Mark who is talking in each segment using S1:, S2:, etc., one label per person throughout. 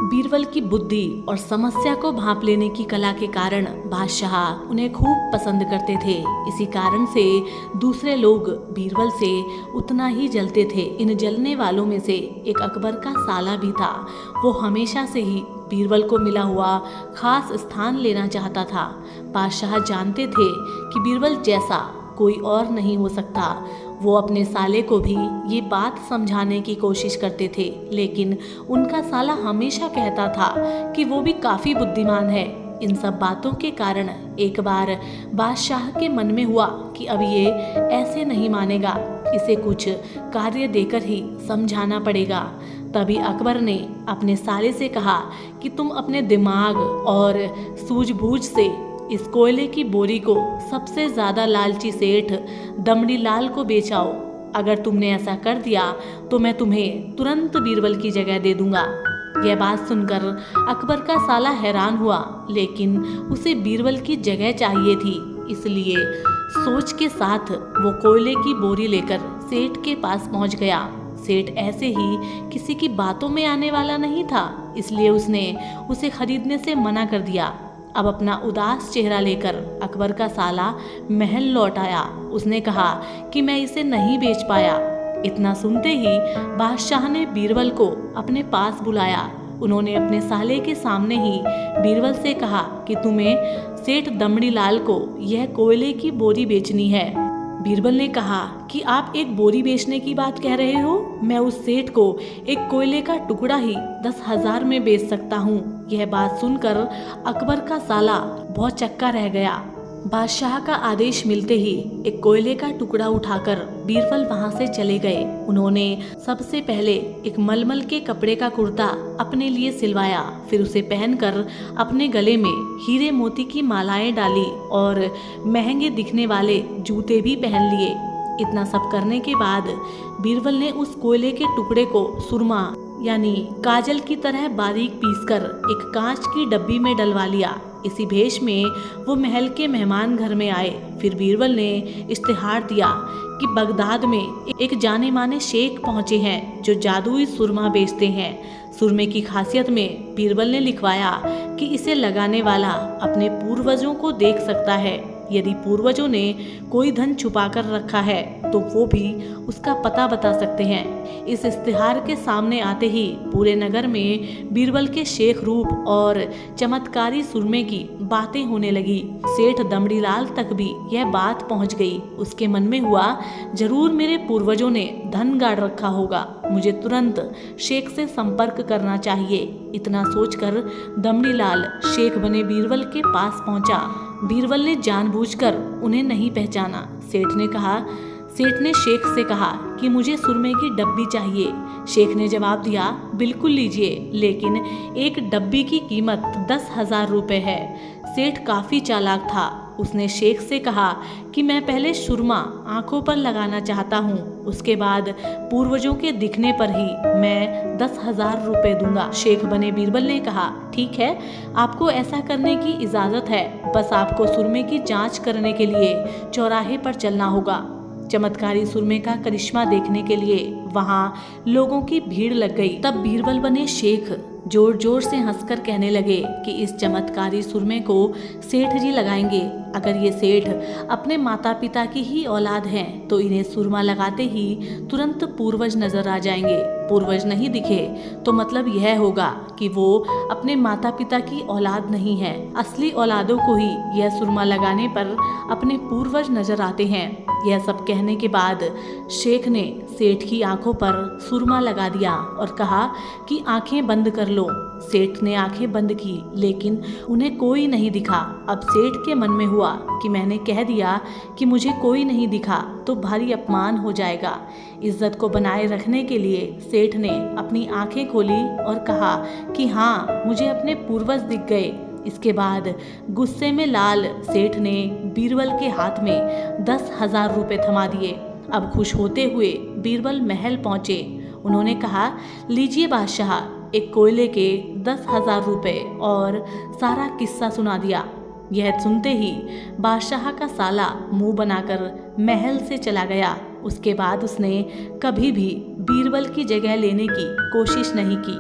S1: बीरबल की बुद्धि और समस्या को भांप लेने की कला के कारण बादशाह उन्हें खूब पसंद करते थे। इसी कारण से दूसरे लोग बीरबल से उतना ही जलते थे। इन जलने वालों में से एक अकबर का साला भी था। वो हमेशा से ही बीरबल को मिला हुआ खास स्थान लेना चाहता था। बादशाह जानते थे कि बीरबल जैसा कोई और नहीं हो सकता। वो अपने साले को भी ये बात समझाने की कोशिश करते थे, लेकिन उनका साला हमेशा कहता था कि वो भी काफ़ी बुद्धिमान है। इन सब बातों के कारण एक बार बादशाह के मन में हुआ कि अब ये ऐसे नहीं मानेगा, इसे कुछ कार्य देकर ही समझाना पड़ेगा। तभी अकबर ने अपने साले से कहा कि तुम अपने दिमाग और सूझबूझ से इस कोयले की बोरी को सबसे ज़्यादा लालची सेठ दमड़ी लाल को बेचाओ। अगर तुमने ऐसा कर दिया तो मैं तुम्हें तुरंत बीरबल की जगह दे दूंगा। यह बात सुनकर अकबर का साला हैरान हुआ, लेकिन उसे बीरबल की जगह चाहिए थी। इसलिए सोच के साथ वो कोयले की बोरी लेकर सेठ के पास पहुंच गया। सेठ ऐसे ही किसी की बातों में आने वाला नहीं था, इसलिए उसने उसे खरीदने से मना कर दिया। अब अपना उदास चेहरा लेकर अकबर का साला महल लौट आया। उसने कहा कि मैं इसे नहीं बेच पाया। इतना सुनते ही बादशाह ने बीरबल को अपने पास बुलाया। उन्होंने अपने साले के सामने ही बीरबल से कहा कि तुम्हें सेठ दमड़ी लाल को यह कोयले की बोरी बेचनी है। बीरबल ने कहा कि आप एक बोरी बेचने की बात कह रहे हो? मैं उस सेठ को एक कोयले का टुकड़ा ही 10,000 में बेच सकता हूँ। यह बात सुनकर अकबर का साला बहुत चक्का रह गया। बादशाह का आदेश मिलते ही एक कोयले का टुकड़ा उठाकर बीरबल वहां से चले गए। उन्होंने सबसे पहले एक मलमल के कपड़े का कुर्ता अपने लिए सिलवाया, फिर उसे पहनकर अपने गले में हीरे मोती की मालाएं डाली और महंगे दिखने वाले जूते भी पहन लिए। इतना सब करने के बाद बीरबल ने उस कोयले के टुकड़े को सुरमा यानी काजल की तरह बारीक पीसकर एक कांच की डब्बी में डलवा लिया। इसी भेष में वो महल के मेहमान घर में आए। फिर बीरबल ने इश्तिहार दिया कि बगदाद में एक जाने माने शेख पहुंचे हैं जो जादुई सुरमा बेचते हैं। सुरमे की खासियत में बीरबल ने लिखवाया कि इसे लगाने वाला अपने पूर्वजों को देख सकता है। यदि पूर्वजों ने कोई धन छुपा कर रखा है तो वो भी उसका पता बता सकते हैं। इस इश्तिहार के सामने आते ही पूरे नगर में बीरबल के शेख रूप और चमत्कारी सुरमे की बातें होने लगी। सेठ दमड़ी लाल तक भी यह बात पहुंच गई। उसके मन में हुआ, जरूर मेरे पूर्वजों ने धन गाड़ रखा होगा, मुझे तुरंत शेख से संपर्क करना चाहिए। इतना सोचकर दमड़ी लाल शेख बने बीरबल के पास पहुंचा। बीरबल ने जानबूझकर उन्हें नहीं पहचाना। सेठ ने शेख से कहा कि मुझे सुरमे की डब्बी चाहिए। शेख ने जवाब दिया, बिल्कुल लीजिए, लेकिन एक डब्बी की कीमत 10,000 रुपये है। सेठ काफ़ी चालाक था। उसने शेख से कहा कि मैं पहले सुरमा आंखों पर लगाना चाहता हूँ, उसके बाद पूर्वजों के दिखने पर ही मैं 10,000 रुपये दूंगा। शेख बने बीरबल ने कहा, ठीक है, आपको ऐसा करने की इजाज़त है, बस आपको सुरमे की जांच करने के लिए चौराहे पर चलना होगा। चमत्कारी सुरमे का करिश्मा देखने के लिए वहाँ लोगों की भीड़ लग गई। तब बीरबल बने शेख जोर जोर से हंसकर कहने लगे कि इस चमत्कारी सुरमे को सेठ जी लगाएंगे। अगर ये सेठ अपने माता पिता की ही औलाद हैं तो इन्हें सुरमा लगाते ही तुरंत पूर्वज नजर आ जाएंगे। पूर्वज नहीं दिखे तो मतलब यह होगा कि वो अपने माता पिता की औलाद नहीं है। असली औलादों को ही यह सुरमा लगाने पर अपने पूर्वज नजर आते हैं। यह सब कहने के बाद शेख ने सेठ की आंखों पर सुरमा लगा दिया और कहा कि आंखें बंद कर लो। सेठ ने आंखें बंद की, लेकिन उन्हें कोई नहीं दिखा। अब सेठ के मन में हुआ कि मैंने कह दिया कि मुझे कोई नहीं दिखा तो भारी अपमान हो जाएगा। इज्जत को बनाए रखने के लिए सेठ ने अपनी आंखें खोली और कहा कि हाँ, मुझे अपने पूर्वज दिख गए। इसके बाद गुस्से में लाल सेठ ने बीरबल के हाथ में 10,000 रुपये थमा दिए। अब खुश होते हुए बीरबल महल पहुंचे। उन्होंने कहा, लीजिए बादशाह, एक कोयले के 10,000 रुपये, और सारा किस्सा सुना दिया। यह सुनते ही बादशाह का साला मुंह बनाकर महल से चला गया। उसके बाद उसने कभी भी बीरबल की जगह लेने की कोशिश नहीं की।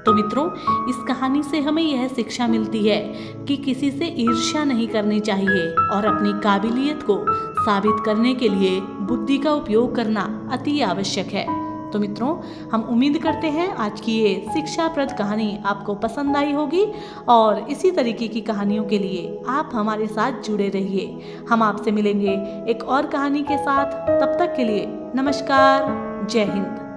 S1: तो मित्रों, इस कहानी से हमें यह शिक्षा मिलती है कि किसी से ईर्ष्या नहीं करनी चाहिए और अपनी काबिलियत को साबित करने के लिए बुद्धि का उपयोग करना अति आवश्यक है। तो मित्रों, हम उम्मीद करते हैं आज की ये शिक्षाप्रद कहानी आपको पसंद आई होगी और इसी तरीके की कहानियों के लिए आप हमारे साथ जुड़े रहिए। हम आपसे मिलेंगे एक और कहानी के साथ। तब तक के लिए नमस्कार, जय हिंद।